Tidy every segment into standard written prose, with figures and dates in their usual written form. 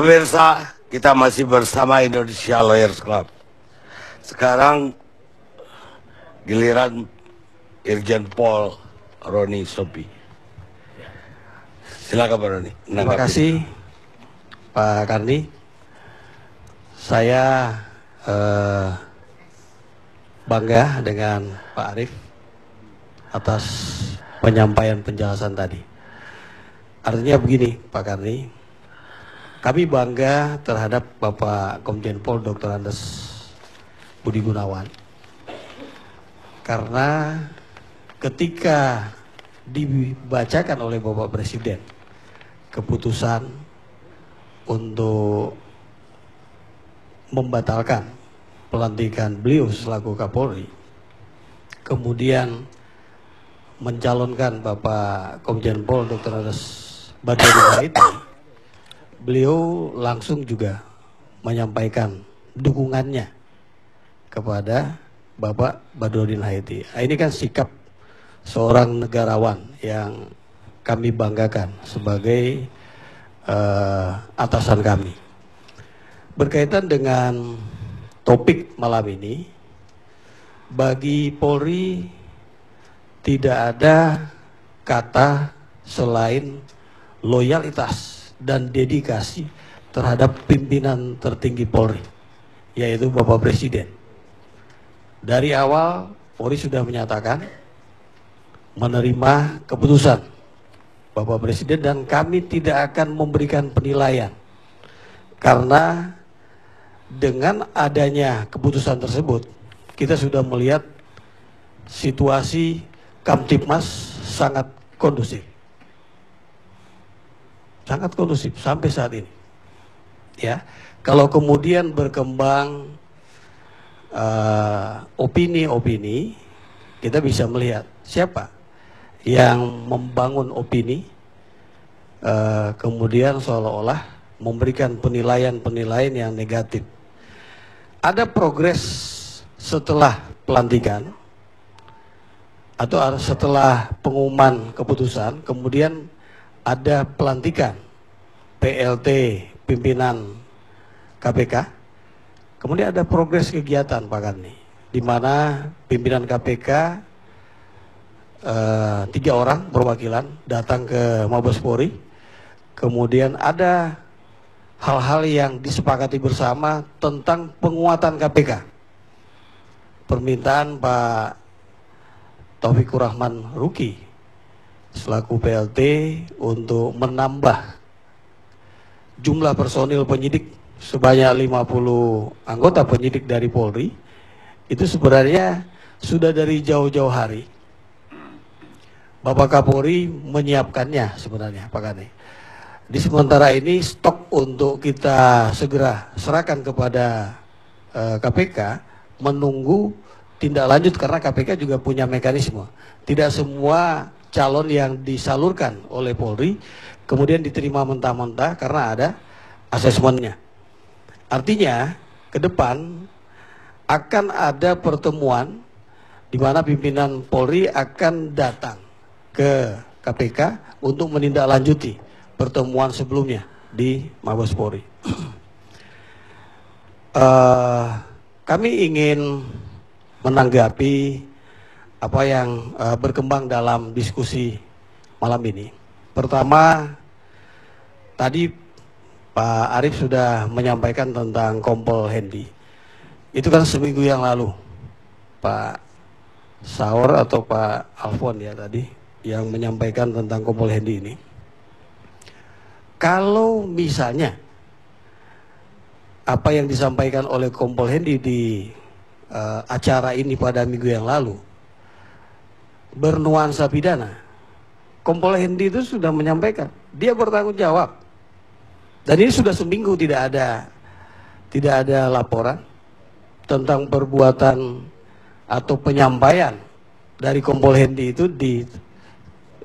Pemirsa, kita masih bersama Indonesia Lawyers Club. Sekarang giliran Irjen Pol Roni Sopi. Silakan Pak Roni. Terima kasih Pak Karni. Saya bangga dengan Pak Arief atas penyampaian penjelasan tadi. Artinya begini Pak Karni, kami bangga terhadap Bapak Komjen Pol Dr. Andes Budi Gunawan karena ketika dibacakan oleh Bapak Presiden keputusan untuk membatalkan pelantikan beliau selaku Kapolri, kemudian mencalonkan Bapak Komjen Pol Dr. Andes Badrodin Haiti, beliau langsung juga menyampaikan dukungannya kepada Bapak Badrodin Haiti. Ini kan sikap seorang negarawan yang kami banggakan sebagai atasan kami. Berkaitan dengan topik malam ini, bagi Polri tidak ada kata selain loyalitas dan dedikasi terhadap pimpinan tertinggi Polri, yaitu Bapak Presiden. Dari awal Polri sudah menyatakan menerima keputusan Bapak Presiden dan kami tidak akan memberikan penilaian, karena dengan adanya keputusan tersebut kita sudah melihat situasi Kamtipmas sangat kondusif sampai saat ini. Ya, kalau kemudian berkembang opini-opini, kita bisa melihat siapa yang membangun opini, kemudian seolah-olah memberikan penilaian-penilaian yang negatif. Ada progres setelah pelantikan atau setelah pengumuman keputusan, kemudian ada pelantikan PLT pimpinan KPK, kemudian ada progres kegiatan Pak Karni, di mana pimpinan KPK 3 orang perwakilan datang ke Mabes Polri, kemudian ada hal-hal yang disepakati bersama tentang penguatan KPK. Permintaan Pak Taufikur Rahman Ruki selaku PLT untuk menambah jumlah personil penyidik sebanyak 50 anggota penyidik dari Polri, itu sebenarnya sudah dari jauh-jauh hari Bapak Kapolri menyiapkannya sebenarnya Pak Kani. Di sementara ini stok untuk kita segera serahkan kepada KPK menunggu tindak lanjut, karena KPK juga punya mekanisme. Tidak semua calon yang disalurkan oleh Polri kemudian diterima mentah-mentah karena ada asesmennya. Artinya ke depan akan ada pertemuan di mana pimpinan Polri akan datang ke KPK untuk menindaklanjuti pertemuan sebelumnya di Mabes Polri. Kami ingin menanggapi apa yang berkembang dalam diskusi malam ini. Pertama, tadi Pak Arief sudah menyampaikan tentang Kompol Hendi. Itu kan seminggu yang lalu Pak Saur atau Pak Alfon ya tadi yang menyampaikan tentang Kompol Hendi ini. Kalau misalnya apa yang disampaikan oleh Kompol Hendi di acara ini pada minggu yang lalu bernuansa pidana, Kompol Hendi itu sudah menyampaikan dia bertanggung jawab, dan ini sudah seminggu tidak ada laporan tentang perbuatan atau penyampaian dari Kompol Hendi itu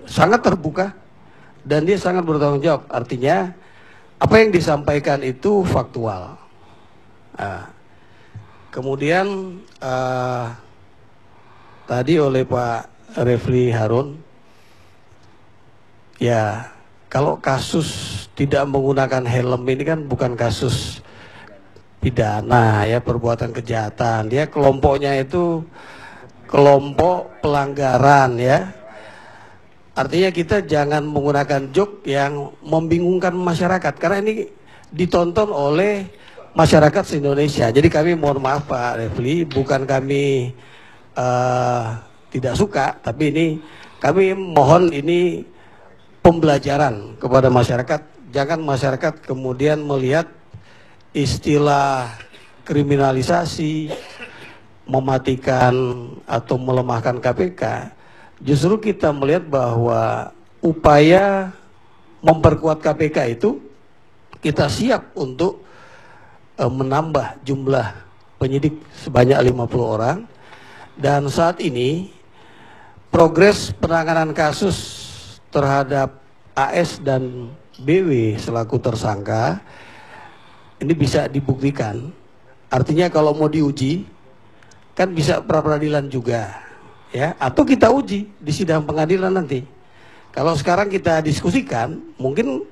sangat terbuka dan dia sangat bertanggung jawab. Artinya apa yang disampaikan itu faktual. Kemudian tadi oleh Pak Refli Harun, ya kalau kasus tidak menggunakan helm ini kan bukan kasus pidana ya, perbuatan kejahatan. Dia kelompoknya itu kelompok pelanggaran ya. Artinya kita jangan menggunakan joke yang membingungkan masyarakat, karena ini ditonton oleh masyarakat se-Indonesia. Jadi kami mohon maaf Pak Refli, bukan kami tidak suka, tapi ini kami mohon ini pembelajaran kepada masyarakat. Jangan masyarakat kemudian melihat istilah kriminalisasi, mematikan atau melemahkan KPK. Justru kita melihat bahwa upaya memperkuat KPK itu kita siap untuk menambah jumlah penyidik sebanyak 50 orang. Dan saat ini progres penanganan kasus terhadap AS dan BW selaku tersangka ini bisa dibuktikan. Artinya kalau mau diuji kan bisa pra-peradilan juga ya, atau kita uji di sidang pengadilan nanti. Kalau sekarang kita diskusikan, mungkin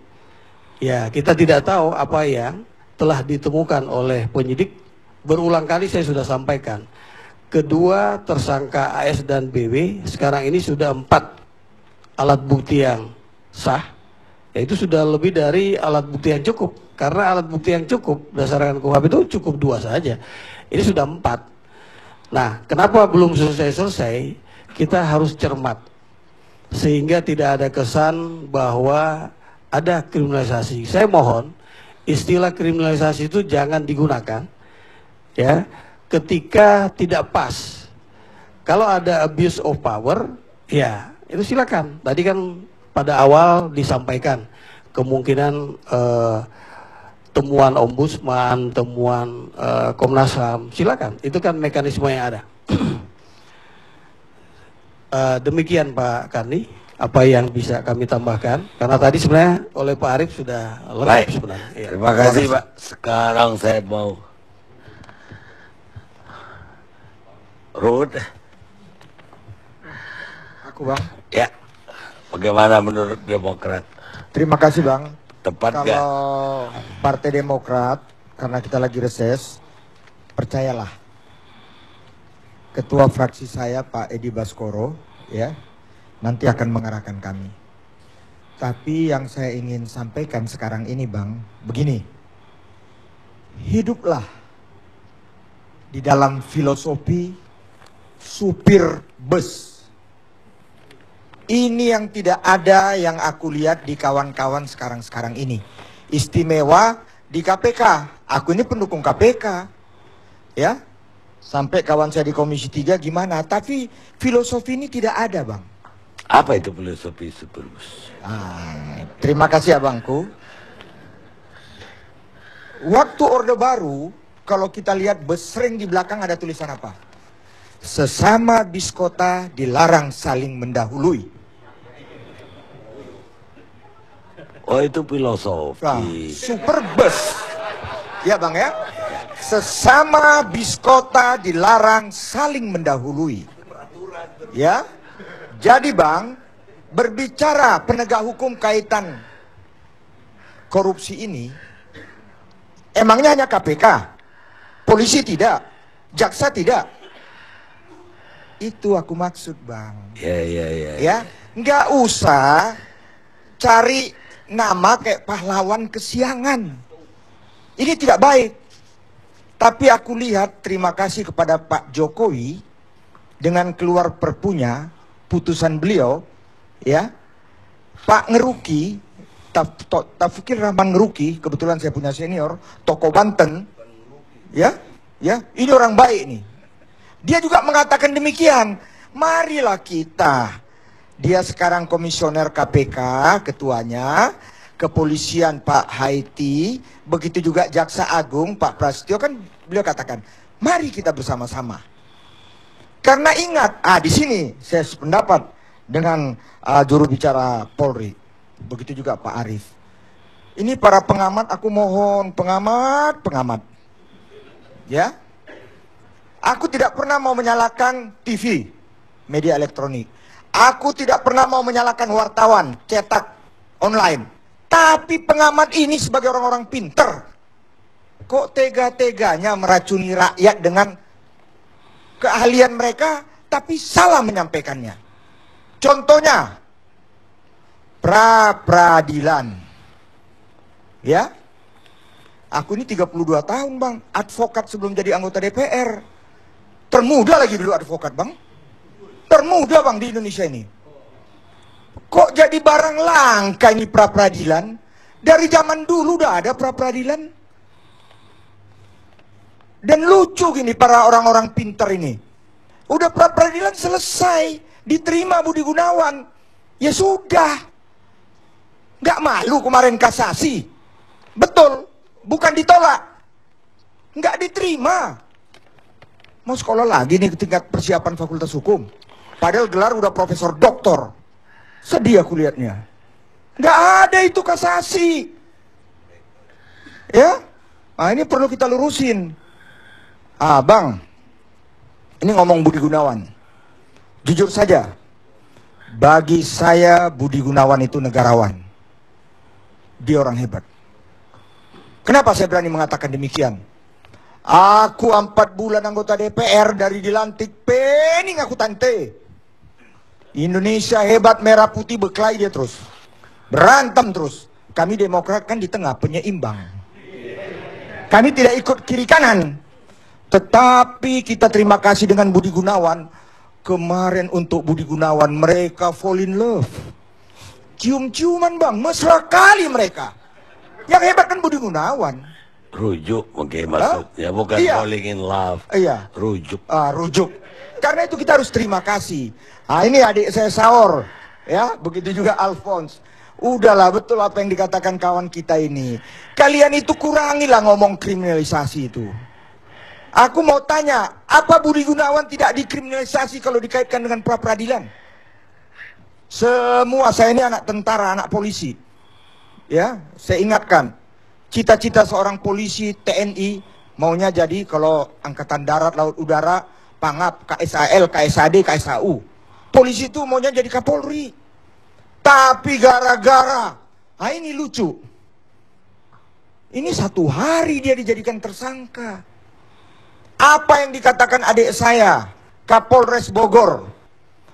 ya kita tidak tahu apa yang telah ditemukan oleh penyidik. Berulang kali saya sudah sampaikan, kedua tersangka AS dan BW sekarang ini sudah 4 alat bukti yang sah, yaitu sudah lebih dari alat bukti yang cukup. Karena alat bukti yang cukup berdasarkan KUHP itu cukup 2 saja, ini sudah 4. Nah, kenapa belum selesai-selesai? Kita harus cermat sehingga tidak ada kesan bahwa ada kriminalisasi. Saya mohon istilah kriminalisasi itu jangan digunakan ya ketika tidak pas. Kalau ada abuse of power, ya itu silakan. Tadi kan pada awal disampaikan kemungkinan temuan ombudsman, temuan Komnas HAM, silakan. Itu kan mekanisme yang ada. Demikian Pak Karni, apa yang bisa kami tambahkan? Karena tadi sebenarnya oleh Pak Arief sudah lengkap sebenarnya. Ya. Terima kasih Pak. Sekarang saya mau Ruth. Aku Bang. Ya, bagaimana menurut Demokrat? Terima kasih Bang. Tepat nggak? Kalau Partai Demokrat, karena kita lagi reses, percayalah, Ketua fraksi saya Pak Edi Baskoro, ya, nanti akan mengarahkan kami. Tapi yang saya ingin sampaikan sekarang ini Bang, begini, hiduplah di dalam filosofi supir bus. Ini yang tidak ada yang aku lihat di kawan-kawan sekarang-sekarang ini. Istimewa di KPK. Aku ini pendukung KPK. Ya. Sampai kawan saya di Komisi 3 gimana. Tapi filosofi ini tidak ada Bang. Apa itu filosofi supir bus? Terima kasih abangku. Waktu Orde Baru, kalau kita lihat bus sering di belakang ada tulisan apa? Sesama bis kota dilarang saling mendahului. Oh, itu filosofi. Nah, super bus. Ya Bang ya. Sesama bis kota dilarang saling mendahului. Ya. Jadi Bang, berbicara penegak hukum kaitan korupsi ini, emangnya hanya KPK? Polisi tidak? Jaksa tidak? Itu aku maksud Bang. Ya, nggak usah cari nama kayak pahlawan kesiangan. Ini tidak baik. Tapi aku lihat terima kasih kepada Pak Jokowi dengan keluar perpunya, putusan beliau, ya. Pak Ngeruki, Taufikir Rahman Ngeruki, kebetulan saya punya senior, tokoh Banten, ya, ini orang baik nih. Dia juga mengatakan demikian. Marilah kita. Dia sekarang komisioner KPK, ketuanya, kepolisian Pak Haiti, begitu juga Jaksa Agung Pak Prasetyo, kan beliau katakan, mari kita bersama-sama. Karena ingat, di sini saya sependapat dengan juru bicara Polri, begitu juga Pak Arief. Ini para pengamat, aku mohon pengamat, ya. Aku tidak pernah mau menyalahkan TV, media elektronik. Aku tidak pernah mau menyalahkan wartawan, cetak, online. Tapi pengamat ini sebagai orang-orang pinter, kok tega-teganya meracuni rakyat dengan keahlian mereka, tapi salah menyampaikannya. Contohnya, pra-peradilan. Ya, aku ini 32 tahun bang, advokat sebelum jadi anggota DPR. Termuda lagi dulu advokat bang. Termuda bang di Indonesia ini. Kok jadi barang langka ini pra-peradilan? Dari zaman dulu udah ada pra-peradilan. Dan lucu gini para orang-orang pintar ini. Udah pra-peradilan selesai, diterima Budi Gunawan. Ya sudah. Nggak malu kemarin kasasi. Betul, bukan ditolak. Nggak diterima. Mau sekolah lagi nih tingkat persiapan fakultas hukum. Padahal gelar udah profesor doktor. Sedih aku lihatnya. Nggak ada itu kasasi. Ya, nah ini perlu kita lurusin. Bang, ini ngomong Budi Gunawan. Jujur saja, bagi saya Budi Gunawan itu negarawan. Dia orang hebat. Kenapa saya berani mengatakan demikian? Aku 4 bulan anggota DPR dari dilantik pening aku tante. Indonesia hebat, merah putih berkelahi dia terus. Berantem terus. Kami Demokrat kan di tengah, penyeimbang. Kami tidak ikut kiri kanan. Tetapi kita terima kasih dengan Budi Gunawan. Kemarin untuk Budi Gunawan mereka fall in love. Cium-ciuman bang, mesra kali mereka. Yang hebat kan Budi Gunawan. Rujuk mungkin maksudnya, bukan falling in love. Iya. Rujuk. Rujuk. Karena itu kita harus terima kasih. Ini adik saya Saur, ya, begitu juga Alphonse. Udahlah, betul apa yang dikatakan kawan kita ini. Kalian itu kurangilah ngomong kriminalisasi itu. Aku mau tanya, apa Budi Gunawan tidak dikriminalisasi kalau dikaitkan dengan pra-peradilan? Semua, saya ini anak tentara, anak polisi. Ya, saya ingatkan. Cita-cita seorang polisi TNI maunya jadi kalau angkatan darat, laut, udara, Pangap, KSAL, KSAD, KSAU. Polisi itu maunya jadi Kapolri. Tapi gara-gara, ini lucu. Ini 1 hari dia dijadikan tersangka. Apa yang dikatakan adik saya, Kapolres Bogor.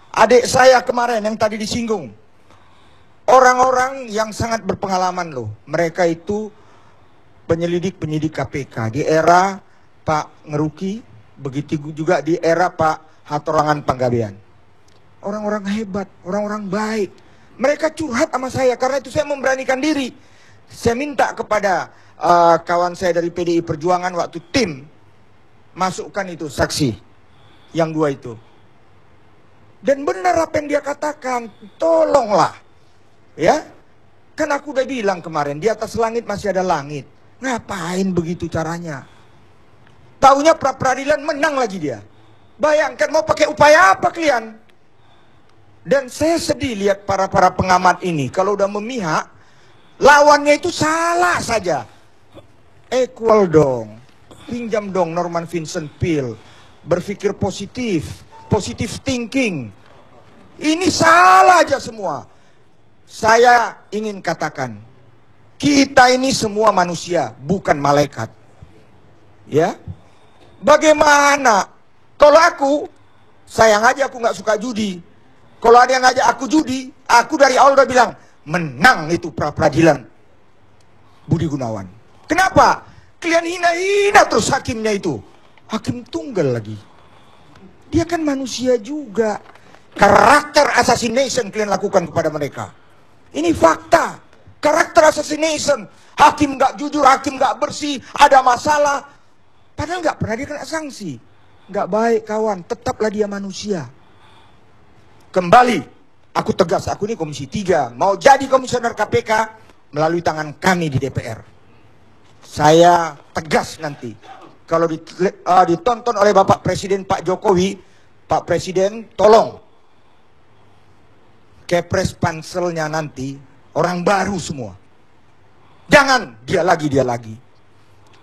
Adik saya kemarin yang tadi disinggung. Orang-orang yang sangat berpengalaman loh. Mereka itu penyelidik-penyidik KPK di era Pak Ngeruki, begitu juga di era Pak Hatorangan Panggabean. Orang-orang hebat, orang-orang baik. Mereka curhat sama saya, karena itu saya memberanikan diri. Saya minta kepada kawan saya dari PDI Perjuangan waktu tim, masukkan itu saksi, yang 2 itu. Dan benar apa yang dia katakan, tolonglah. Ya, kan aku udah bilang kemarin, di atas langit masih ada langit. Ngapain begitu caranya? Taunya pra-peradilan menang lagi dia. Bayangkan mau pakai upaya apa kalian? Dan saya sedih lihat para pengamat ini. Kalau udah memihak, lawannya itu salah saja. Equal dong. Pinjam dong Norman Vincent Peale. Berpikir positif. Positive thinking. Ini salah aja semua. Saya ingin katakan, kita ini semua manusia, bukan malaikat. Ya, bagaimana? Kalau aku, sayang aja aku nggak suka judi. Kalau ada yang ngajak aku judi, aku dari awal udah bilang, menang itu pra-peradilan Budi Gunawan. Kenapa? Kalian hina-hina terus hakimnya itu. Hakim tunggal lagi. Dia kan manusia juga. Karakter assassination kalian lakukan kepada mereka. Ini fakta. Karakter assassination, hakim nggak jujur, hakim nggak bersih, ada masalah, padahal nggak pernah dia kena sanksi. Nggak baik kawan, tetaplah dia manusia. Kembali, aku tegas, aku ini Komisi 3, mau jadi komisioner KPK melalui tangan kami di DPR. Saya tegas nanti, kalau ditonton oleh Bapak Presiden Pak Jokowi, Pak Presiden tolong Kepres panselnya nanti orang baru semua. Jangan dia lagi.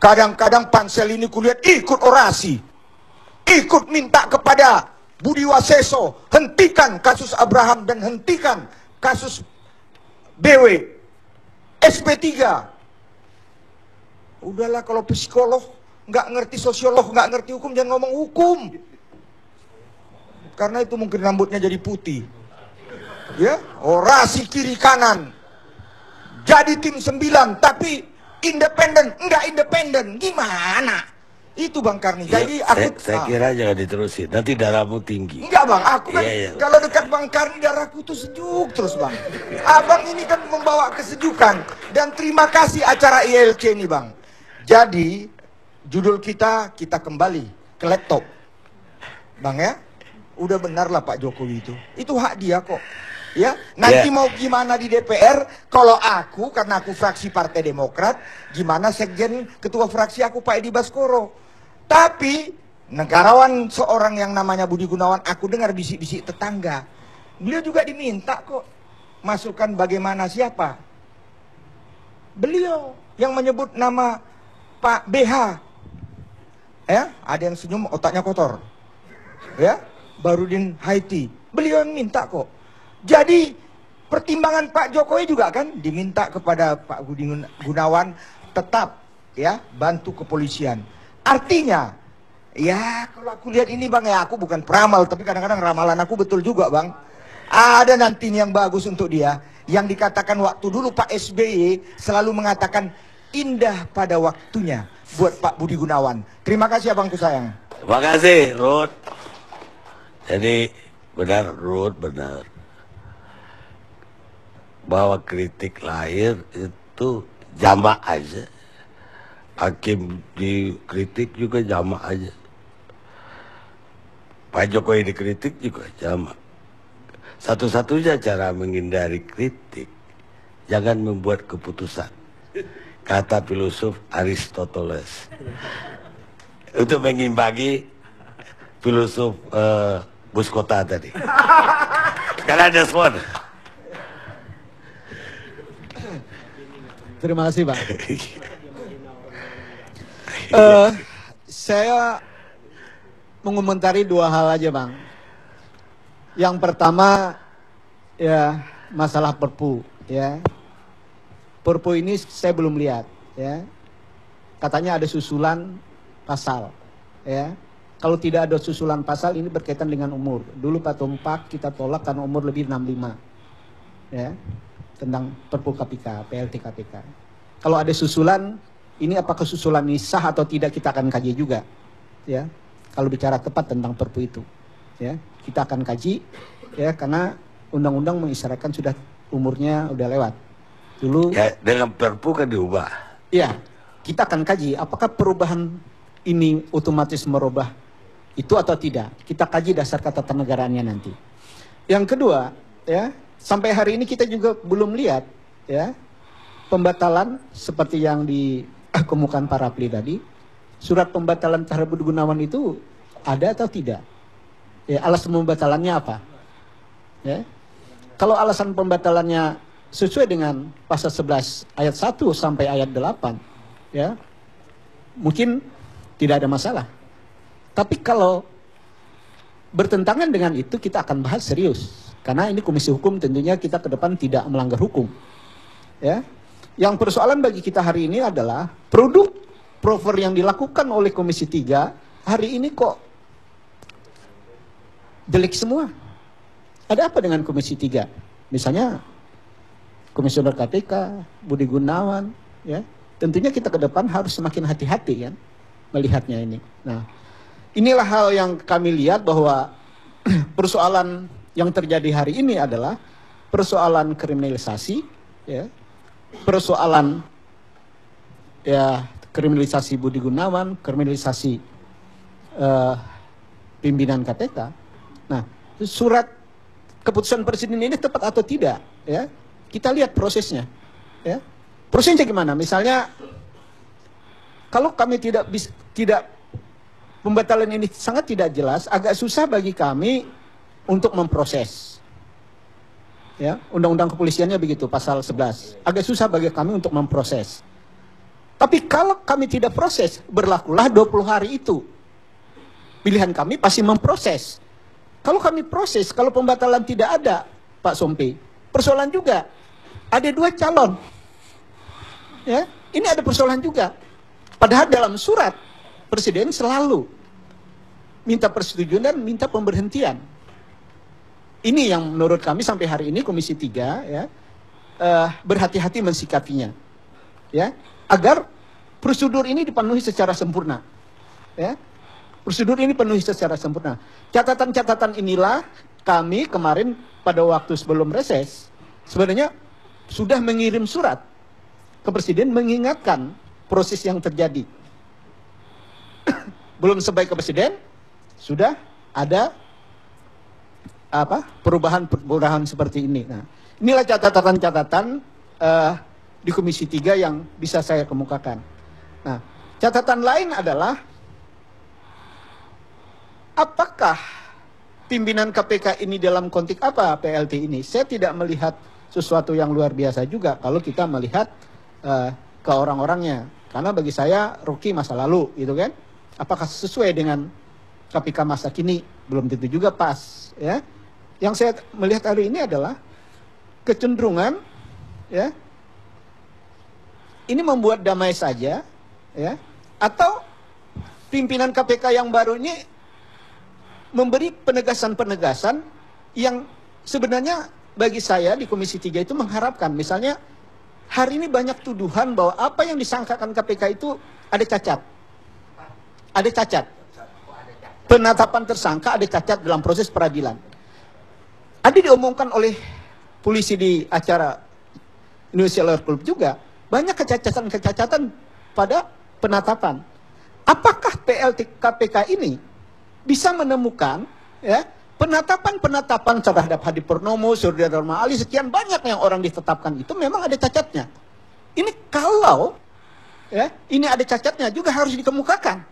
Kadang-kadang pansel ini kulihat ikut orasi. Ikut minta kepada Budi Waseso, hentikan kasus Abraham dan hentikan kasus BW. SP3. Udahlah, kalau psikolog nggak ngerti sosiolog, nggak ngerti hukum, jangan ngomong hukum. Karena itu mungkin rambutnya jadi putih. Ya, orasi kiri kanan. Jadi tim 9, tapi independen, enggak independen. Gimana? Itu Bang Karni. Jadi aku saya kira jangan diterusin. Nanti darahmu tinggi. Enggak Bang, aku kan Iya. kalau dekat Bang Karni darahku tuh sejuk terus Bang. Abang ini kan membawa kesejukan. Dan terima kasih acara ILC ini Bang. Jadi judul kita kembali ke laptop. Bang ya, udah benar lah Pak Jokowi itu. Itu hak dia kok. Ya, nanti mau gimana di DPR, kalau aku, karena aku fraksi Partai Demokrat, gimana sekjen ketua fraksi aku Pak Edi Baskoro. Tapi negarawan seorang yang namanya Budi Gunawan, aku dengar bisik-bisik tetangga. Beliau juga diminta kok masukkan bagaimana siapa? Beliau yang menyebut nama Pak BH. Ya, ada yang senyum otaknya kotor. Ya, Barudin Haiti. Beliau yang minta kok. Jadi pertimbangan Pak Jokowi juga kan diminta kepada Pak Budi Gunawan tetap ya bantu kepolisian. Artinya ya kalau aku lihat ini Bang ya, aku bukan peramal tapi kadang-kadang ramalan aku betul juga Bang. Ada nanti yang bagus untuk dia. Yang dikatakan waktu dulu Pak SBY selalu mengatakan indah pada waktunya buat Pak Budi Gunawan. Terima kasih abangku sayang. Terima kasih Ruth. Jadi benar Ruth, benar. Bahwa kritik lahir itu jamak aja. Hakim dikritik juga jamak aja. Pak Jokowi dikritik juga jamak. Satu-satunya cara menghindari kritik, jangan membuat keputusan. Kata filosof Aristoteles. Untuk mengimbangi filosof bus kota tadi. Sekarang ada semua. Terima kasih Pak. Saya mengomentari dua hal aja Bang. Yang pertama ya masalah Perpu ya. Perpu ini saya belum lihat ya. Katanya ada susulan pasal ya. Kalau tidak ada susulan pasal ini berkaitan dengan umur. Dulu Pak Tumpak kita tolak karena umur lebih 65 ya. Tentang Perpu KPK, PLT KPK. Kalau ada susulan, ini apakah susulan ini sah atau tidak kita akan kaji juga, ya. Kalau bicara tepat tentang Perpu itu, ya, kita akan kaji, ya, karena undang-undang mengisyaratkan sudah umurnya udah lewat. Dulu. Ya, dengan Perpu kan diubah. Iya, kita akan kaji apakah perubahan ini otomatis merubah itu atau tidak. Kita kaji dasar ketanegaraannya nanti. Yang kedua, ya. Sampai hari ini kita juga belum lihat ya pembatalan seperti yang dikemukakan para ahli tadi. Surat pembatalan terhadap Budi Gunawan itu ada atau tidak? Ya, alasan pembatalannya apa? Ya. Kalau alasan pembatalannya sesuai dengan pasal 11 ayat 1 sampai ayat 8 ya. Mungkin tidak ada masalah. Tapi kalau bertentangan dengan itu kita akan bahas serius. Karena ini Komisi Hukum tentunya kita ke depan tidak melanggar hukum. Ya. Yang persoalan bagi kita hari ini adalah produk prover yang dilakukan oleh Komisi 3 hari ini kok jelek semua. Ada apa dengan Komisi 3? Misalnya Komisioner KPK, Budi Gunawan, ya. Tentunya kita ke depan harus semakin hati-hati kan melihatnya ini. Nah, inilah hal yang kami lihat bahwa persoalan yang terjadi hari ini adalah persoalan kriminalisasi, ya, persoalan ya kriminalisasi Budi Gunawan, kriminalisasi pimpinan KPK. Nah, surat keputusan presiden ini tepat atau tidak? Ya, kita lihat prosesnya. Ya, prosesnya gimana? Misalnya, kalau kami tidak pembatalan ini sangat tidak jelas, agak susah bagi kami untuk memproses. Ya, undang-undang kepolisiannya begitu, pasal 11. Agak susah bagi kami untuk memproses. Tapi kalau kami tidak proses, berlakulah 20 hari itu. Pilihan kami pasti memproses. Kalau kami proses, kalau pembatalan tidak ada, Pak Sompi, persoalan juga. Ada 2 calon. Ya, ini ada persoalan juga. Padahal dalam surat Presiden selalu minta persetujuan dan minta pemberhentian. Ini yang menurut kami sampai hari ini Komisi 3 ya berhati-hati mensikapinya, ya, agar prosedur ini dipenuhi secara sempurna, ya. Prosedur ini penuhi secara sempurna. Catatan-catatan inilah kami kemarin pada waktu sebelum reses sebenarnya sudah mengirim surat ke Presiden mengingatkan proses yang terjadi. Belum sampai ke Presiden sudah ada perubahan seperti ini. Nah, inilah catatan-catatan di Komisi 3 yang bisa saya kemukakan. Nah, catatan lain adalah apakah pimpinan KPK ini dalam konteks apa PLT ini? Saya tidak melihat sesuatu yang luar biasa juga kalau kita melihat ke orang-orangnya. Karena bagi saya Rocky masa lalu, gitu kan? Apakah sesuai dengan KPK masa kini? Belum tentu juga pas, ya. Yang saya melihat hari ini adalah kecenderungan, ya, ini membuat damai saja, ya, atau pimpinan KPK yang baru ini memberi penegasan-penegasan yang sebenarnya bagi saya di Komisi 3 itu mengharapkan. Misalnya hari ini banyak tuduhan bahwa apa yang disangkakan KPK itu ada cacat. Ada cacat. Penetapan tersangka ada cacat dalam proses peradilan. Ada diomongkan oleh polisi di acara Indonesia Lawyer Club juga. Banyak kecacatan-kecacatan pada penetapan. Apakah PLT KPK ini bisa menemukan, ya, penetapan terhadap Hadi Purnomo, Surya Dharma Ali, sekian banyak yang orang ditetapkan itu memang ada cacatnya. Ini kalau, ya, ini ada cacatnya juga harus dikemukakan.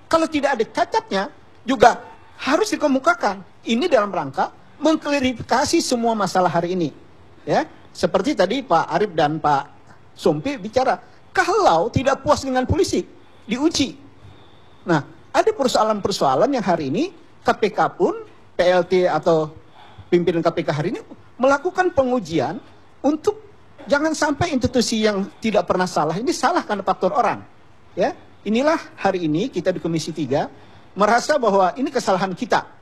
Kalau tidak ada cacatnya juga harus dikemukakan. Ini dalam rangka mengklarifikasi semua masalah hari ini, ya. Seperti tadi Pak Arief dan Pak Sompi bicara, kalau tidak puas dengan polisi diuji. Nah, ada persoalan-persoalan yang hari ini KPK pun, PLT atau pimpinan KPK hari ini melakukan pengujian untuk jangan sampai institusi yang tidak pernah salah ini salah karena faktor orang. Ya, inilah hari ini kita di Komisi 3 merasa bahwa ini kesalahan kita.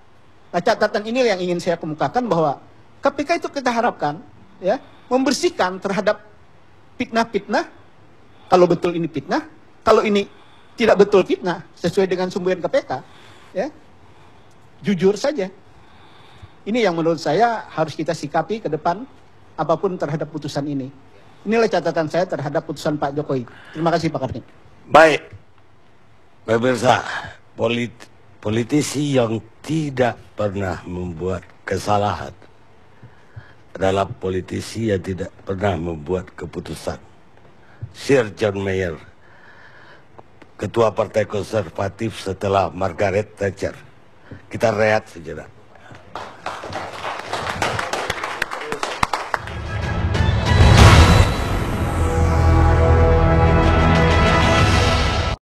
Nah, catatan ini yang ingin saya kemukakan bahwa KPK itu kita harapkan, ya, membersihkan terhadap fitnah-fitnah. Kalau betul ini fitnah, kalau ini tidak betul fitnah sesuai dengan sumber KPK, ya, jujur saja. Ini yang menurut saya harus kita sikapi ke depan apapun terhadap putusan ini. Inilah catatan saya terhadap putusan Pak Jokowi. Terima kasih Pak Karni. Baik, pemirsa, politisi yang tidak pernah membuat kesalahan adalah politisi yang tidak pernah membuat keputusan. Sir John Mayer, Ketua Partai Konservatif setelah Margaret Thatcher. Kita rehat sejenak.